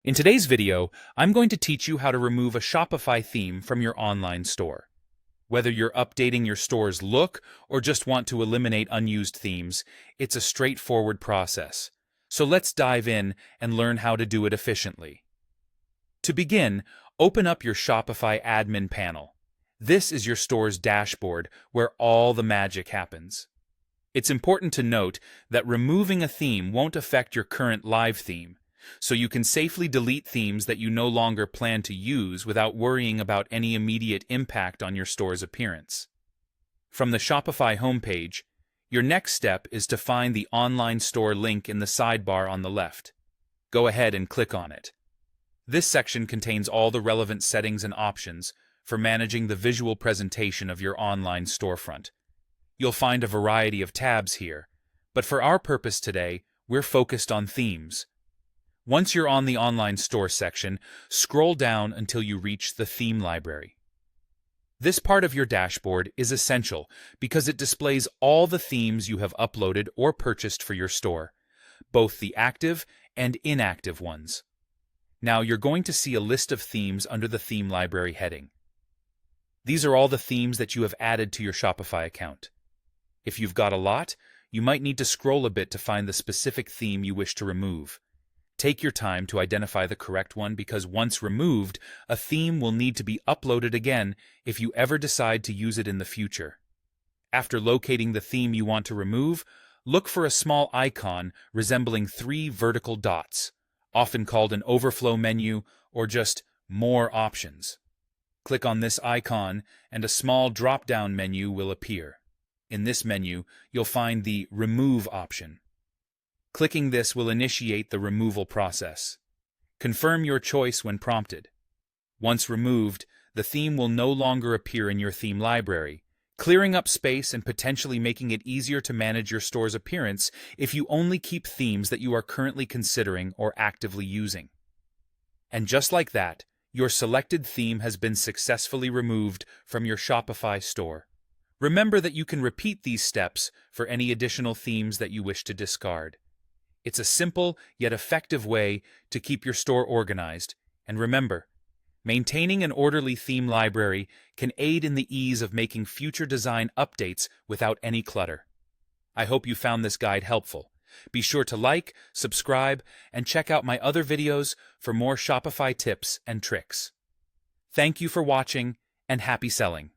In today's video, I'm going to teach you how to remove a Shopify theme from your online store. Whether you're updating your store's look or just want to eliminate unused themes, it's a straightforward process. So let's dive in and learn how to do it efficiently. To begin, open up your Shopify admin panel. This is your store's dashboard where all the magic happens. It's important to note that removing a theme won't affect your current live theme, so you can safely delete themes that you no longer plan to use without worrying about any immediate impact on your store's appearance. From the Shopify homepage, your next step is to find the online store link in the sidebar on the left. Go ahead and click on it. This section contains all the relevant settings and options for managing the visual presentation of your online storefront. You'll find a variety of tabs here, but for our purpose today, we're focused on themes. Once you're on the online store section, scroll down until you reach the theme library. This part of your dashboard is essential because it displays all the themes you have uploaded or purchased for your store, both the active and inactive ones. Now you're going to see a list of themes under the theme library heading. These are all the themes that you have added to your Shopify account. If you've got a lot, you might need to scroll a bit to find the specific theme you wish to remove. Take your time to identify the correct one because once removed, a theme will need to be uploaded again if you ever decide to use it in the future. After locating the theme you want to remove, look for a small icon resembling 3 vertical dots, often called an overflow menu or just More Options. Click on this icon and a small drop-down menu will appear. In this menu, you'll find the Remove option. Clicking this will initiate the removal process. Confirm your choice when prompted. Once removed, the theme will no longer appear in your theme library, clearing up space and potentially making it easier to manage your store's appearance if you only keep themes that you are currently considering or actively using. And just like that, your selected theme has been successfully removed from your Shopify store. Remember that you can repeat these steps for any additional themes that you wish to discard. It's a simple yet effective way to keep your store organized, and remember, maintaining an orderly theme library can aid in the ease of making future design updates without any clutter. I hope you found this guide helpful. Be sure to like, subscribe, and check out my other videos for more Shopify tips and tricks. Thank you for watching, and happy selling!